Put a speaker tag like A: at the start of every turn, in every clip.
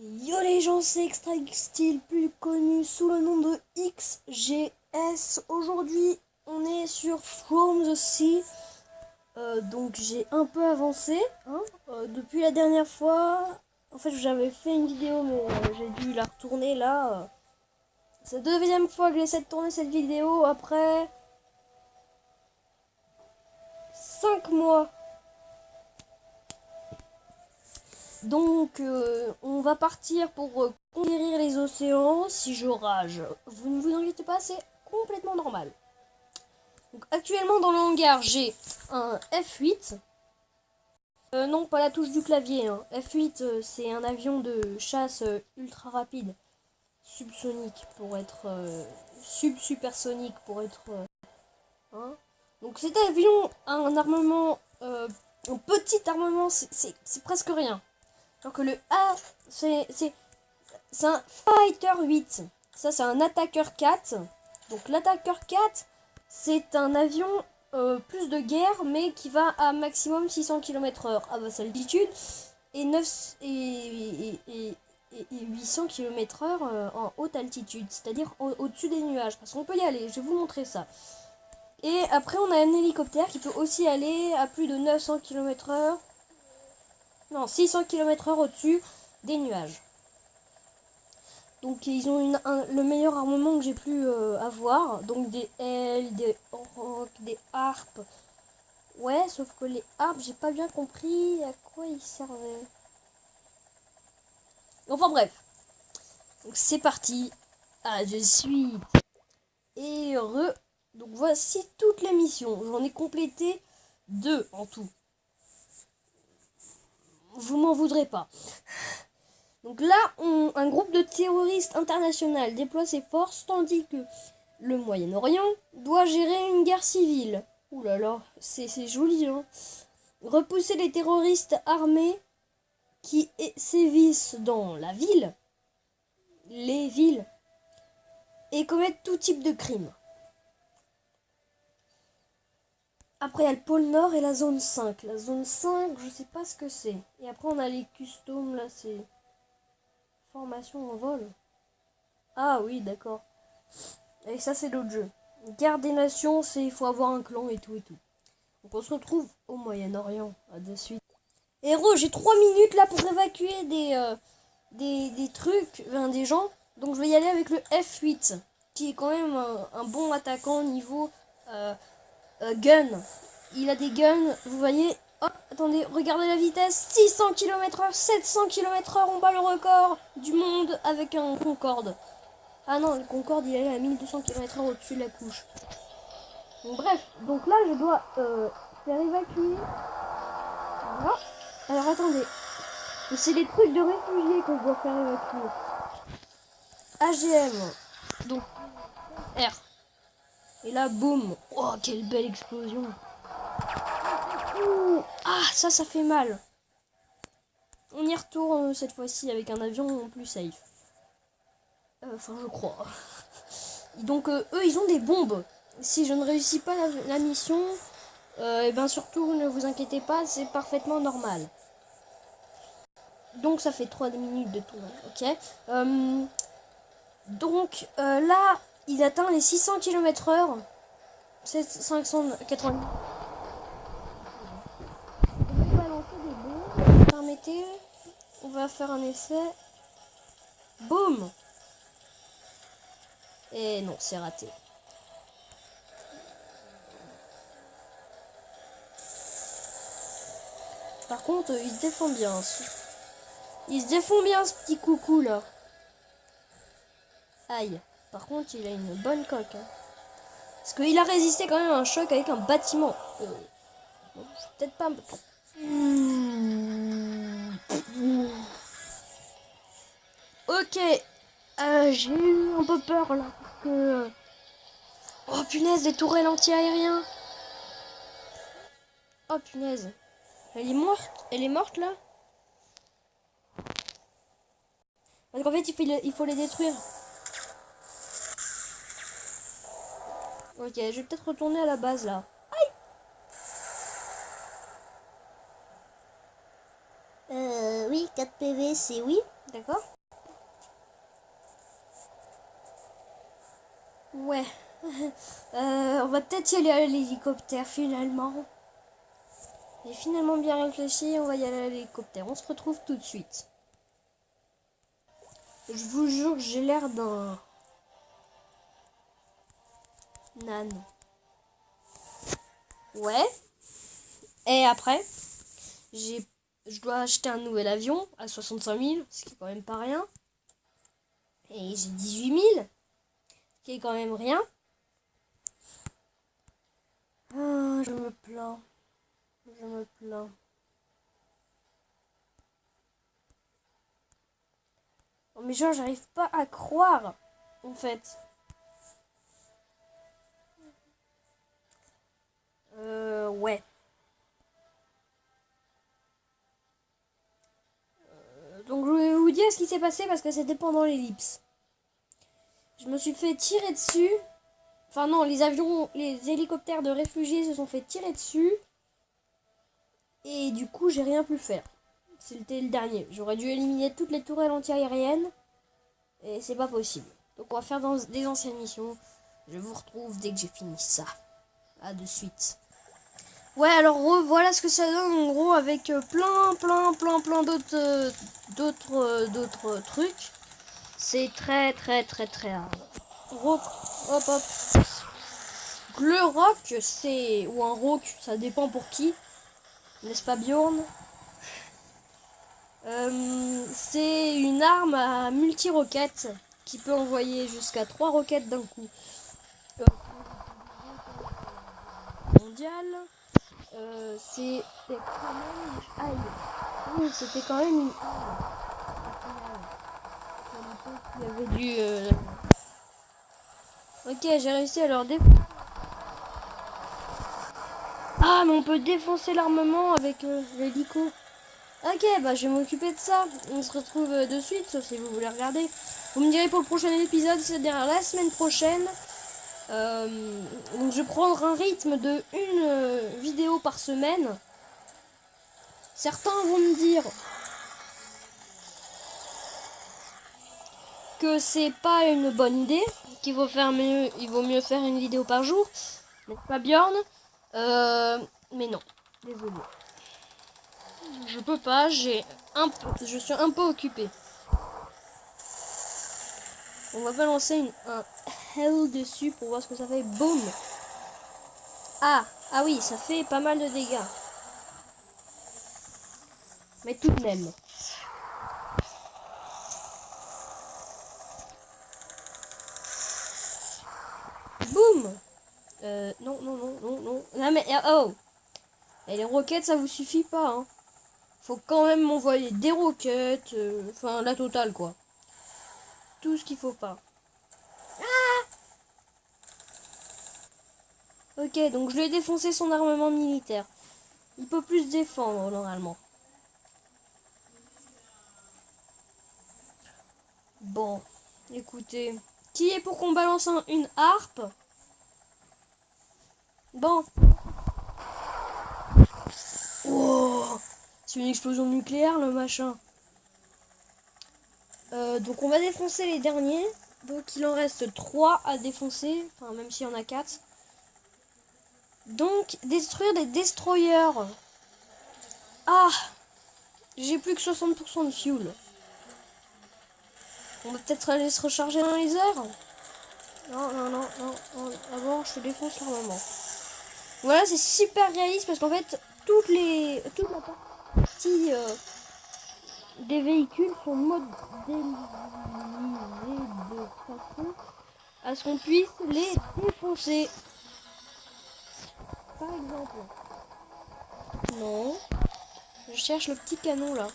A: Yo les gens, c'est Extra-Steel, plus connu sous le nom de XGS. Aujourd'hui, on est sur From the Sea. Donc j'ai un peu avancé depuis la dernière fois. En fait, j'avais fait une vidéo, mais j'ai dû la retourner là. C'est la deuxième fois que j'essaie de tourner cette vidéo après 5 mois. Donc, on va partir pour conquérir les océans. Si je rage, vous ne vous inquiétez pas, c'est complètement normal. Donc, actuellement, dans le hangar, j'ai un F8. Non, pas la touche du clavier. Hein. F8, c'est un avion de chasse ultra rapide. Subsonique pour être... supersonique pour être... hein. Donc, cet avion a un armement... un petit armement, c'est presque rien. Alors que le A, c'est un Fighter 8. Ça, c'est un Attacker 4. Donc, l'Attacker 4, c'est un avion plus de guerre, mais qui va à maximum 600 km/h à basse altitude et 800 km/h en haute altitude, c'est-à-dire au-dessus des nuages. Parce qu'on peut y aller, je vais vous montrer ça. Et après, on a un hélicoptère qui peut aussi aller à plus de 900 km/h. Non, 600 km/h au-dessus des nuages. Donc ils ont le meilleur armement que j'ai pu avoir. Donc des ailes, des rocs, des harpes. Ouais, sauf que les harpes, j'ai pas bien compris à quoi ils servaient. Enfin bref. Donc c'est parti. Ah, je suis heureux. Donc voici toutes les missions. J'en ai complété 2 en tout. Vous m'en voudrez pas. Donc là, un groupe de terroristes internationaux déploie ses forces, tandis que le Moyen-Orient doit gérer une guerre civile. Ouh là là, c'est joli, hein. Repousser les terroristes armés qui sévissent dans la ville, les villes, et commettent tout type de crimes. Après, il y a le pôle Nord et la zone 5. La zone 5, je sais pas ce que c'est. Et après, on a les customs, là, c'est... formation en vol. Ah oui, d'accord. Et ça, c'est l'autre jeu. Guerre des nations, c'est il faut avoir un clan et tout et tout. Donc on se retrouve au Moyen-Orient. À de suite. Héros, j'ai 3 minutes là pour évacuer des trucs, des gens. Donc je vais y aller avec le F8, qui est quand même un bon attaquant niveau gun. Il a des guns, vous voyez. Hop, attendez, regardez la vitesse. 600 km/h, 700 km/h, on bat le record du monde avec un Concorde. Ah non, le Concorde, il est à 1200 km/h au-dessus de la couche. Donc, bref, donc là, je dois faire évacuer. Voilà. Alors, attendez. C'est les trucs de réfugiés que je dois faire évacuer. AGM. Donc, R. Et là, boum. Oh, quelle belle explosion. Ouh. Ah, ça fait mal. On y retourne cette fois-ci avec un avion plus safe. Enfin, je crois. Donc, eux, ils ont des bombes. Si je ne réussis pas la mission, et ben surtout, ne vous inquiétez pas, c'est parfaitement normal. Donc, ça fait 3 minutes de tour. Ok. Donc, là, il atteint les 600 km/h. C'est 580. On va balancer des bombes. Permettez, on va faire un essai. Boum. Et non, c'est raté. Par contre, il se défend bien. Il se défend bien, ce petit coucou là. Aïe. Par contre, il a une bonne coque. Hein. Parce qu'il a résisté quand même à un choc avec un bâtiment. Bon, peut-être pas... Ok. J'ai eu un peu peur là. Parce que... oh punaise, des tourelles anti-aériens. Oh punaise. Elle est morte. Elle est morte là. Parce qu'en fait, il faut les détruire. Ok, je vais peut-être retourner à la base là. Aïe. Oui, 4 PV, c'est oui. D'accord. Ouais. On va peut-être y aller à l'hélicoptère finalement. J'ai finalement bien réfléchi, on va y aller à l'hélicoptère. On se retrouve tout de suite. Je vous jure que j'ai l'air d'un âne. Ouais. Et après, je dois acheter un nouvel avion à 65 000, ce qui est quand même pas rien. Et j'ai 18 000, ce qui est quand même rien. Ah, je me plains. Je me plains. Oh, mais genre, j'arrive pas à croire, en fait. Ouais. Donc je vais vous dire ce qui s'est passé parce que c'était pendant l'ellipse. Je me suis fait tirer dessus. Enfin non, les hélicoptères de réfugiés se sont fait tirer dessus. Et du coup, j'ai rien pu faire. C'était le dernier. J'aurais dû éliminer toutes les tourelles antiaériennes. Et c'est pas possible. Donc on va faire des anciennes missions. Je vous retrouve dès que j'ai fini ça. À de suite. Ouais, alors voilà ce que ça donne en gros avec plein d'autres trucs. C'est très hard. Rock, hop hop. Le rock, c'est... ou un rock, ça dépend pour qui. N'est-ce pas Bjorn? C'est une arme à multi-roquettes qui peut envoyer jusqu'à 3 roquettes d'un coup. Mondial. C'était quand même... Aïe. Oui, c'était quand même une arme. Il y avait du... Ok, j'ai réussi à leur défoncer. Ah, mais on peut défoncer l'armement avec l'hélico. Ok, bah je vais m'occuper de ça. On se retrouve de suite, sauf si vous voulez regarder. Vous me direz pour le prochain épisode, c'est-à-dire la semaine prochaine. Donc je vais prendre un rythme de une vidéo par semaine. Certains vont me dire que c'est pas une bonne idée, qu'il vaut mieux faire une vidéo par jour. N'est-ce pas Bjorn? Mais non, désolé. Je peux pas, je suis un peu occupé. On va balancer un hell dessus pour voir ce que ça fait. Boum. Ah oui, ça fait pas mal de dégâts. Mais tout de même. Boum. Non. Non mais oh. Et les roquettes, ça vous suffit pas, hein. Faut quand même m'envoyer des roquettes. Enfin, la totale, quoi. Tout ce qu'il faut pas. Ok, donc je lui ai défoncé son armement militaire. Il peut plus se défendre, normalement. Bon, écoutez. Qui est pour qu'on balance une harpe? Bon. Oh, c'est une explosion nucléaire, le machin. Donc on va défoncer les derniers. Donc il en reste 3 à défoncer. Enfin, même s'il y en a 4. Donc, détruire les destroyers. Ah, j'ai plus que 60% de fuel. On va peut-être aller se recharger un laser. Non. D'abord, je te défonce l'armement. Voilà, c'est super réaliste parce qu'en fait, toute la partie des véhicules sont modélisés de façon à ce qu'on puisse les défoncer. Par exemple. Non. Je cherche le petit canon là.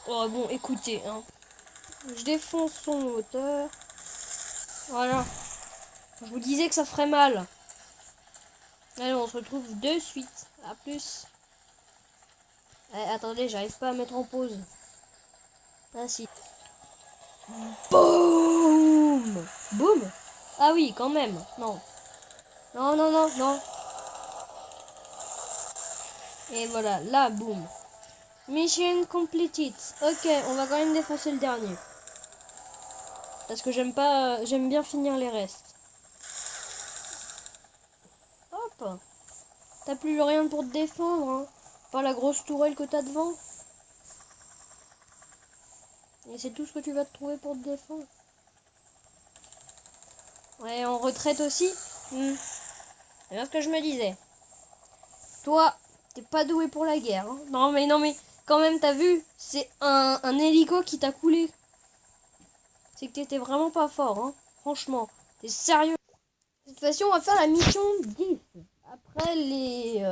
A: Oh bon, écoutez, hein. Je défonce son moteur. Voilà. Je vous disais que ça ferait mal. Allez, on se retrouve de suite. A plus. Attendez, j'arrive pas à mettre en pause. Ah si. Boum. Boum. Ah oui, quand même. Non. Non. Et voilà, là, boum. Mission completed. Ok, on va quand même défoncer le dernier. Parce que j'aime bien finir les restes. Hop. T'as plus rien pour te défendre, hein. Pas la grosse tourelle que t'as devant. Et c'est tout ce que tu vas te trouver pour te défendre. Ouais, en retraite aussi. C'est bien ce que je me disais. Toi, t'es pas doué pour la guerre. Hein. Non mais, quand même, t'as vu, c'est un hélico qui t'a coulé. C'est que t'étais vraiment pas fort, hein. Franchement, t'es sérieux. De toute façon, on va faire la mission 10. Après les...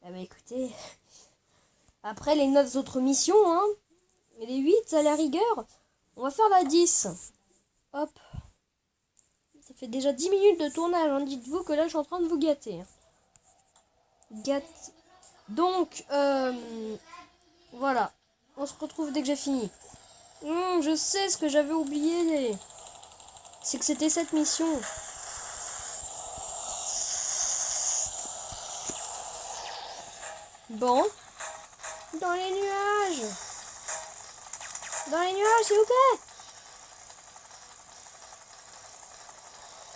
A: Ah bah écoutez... Après les 9 autres missions, hein. Et les 8 à la rigueur. On va faire la 10. Hop. Ça fait déjà 10 minutes de tournage. Hein. Dites-vous que là, je suis en train de vous gâter. Donc, voilà. On se retrouve dès que j'ai fini. Je sais ce que j'avais oublié. C'est que c'était cette mission. Bon. Dans les nuages. Dans les nuages, s'il vous plaît.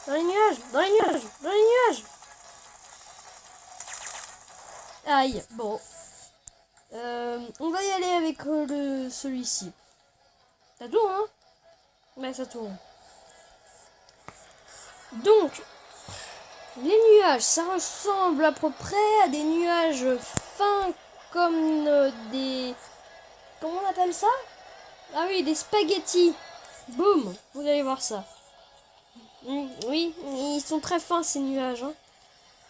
A: Dans les nuages. Dans les nuages. Dans les nuages. Aïe. Bon. On va y aller avec celui-ci. Ça tourne, hein? Ouais, ça tourne. Donc, les nuages, ça ressemble à peu près à des nuages fins comme des... Comment on appelle ça? Ah oui, des spaghettis. Boum, vous allez voir ça. Oui, ils sont très fins ces nuages. Hein.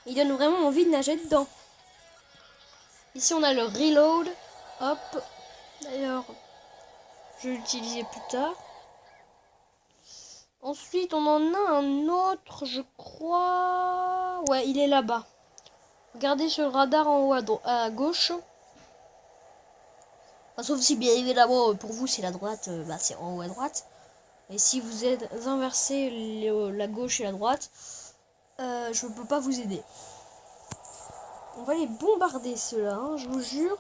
A: Ils donnent vraiment envie de nager dedans. Ici, on a le reload. Hop. D'ailleurs, je vais l'utiliser plus tard. Ensuite, on en a un autre, je crois... Ouais, il est là-bas. Regardez sur le radar en haut à gauche. Enfin, sauf si bien évidemment, pour vous, c'est la droite, c'est en haut à droite. Et si vous êtes inversé la gauche et la droite, je ne peux pas vous aider. On va les bombarder ceux-là, hein, je vous jure.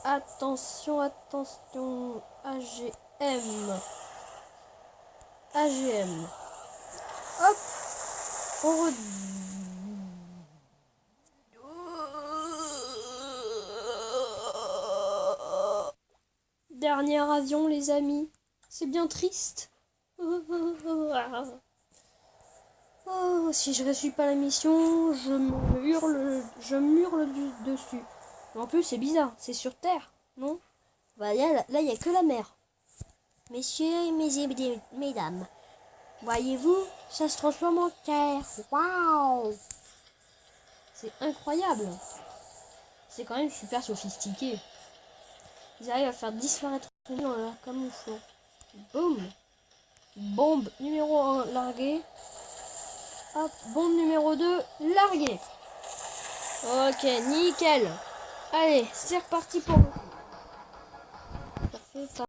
A: Attention, attention. AGM. AGM. Hop. On Dernier avion, les amis. C'est bien triste. Oh, si je réussis pas la mission, je hurle dessus. Mais en plus, c'est bizarre, c'est sur Terre, non? Bah, là, il n'y a que la mer. Messieurs et mesdames, voyez-vous, ça se transforme en terre. Waouh! C'est incroyable. C'est quand même super sophistiqué. Ils arrivent à faire disparaître les gens là, comme il faut. Boum! Bombe numéro 1 larguée. Hop, bombe numéro 2 larguée. Ok, nickel. Allez, c'est reparti pour... Parfait.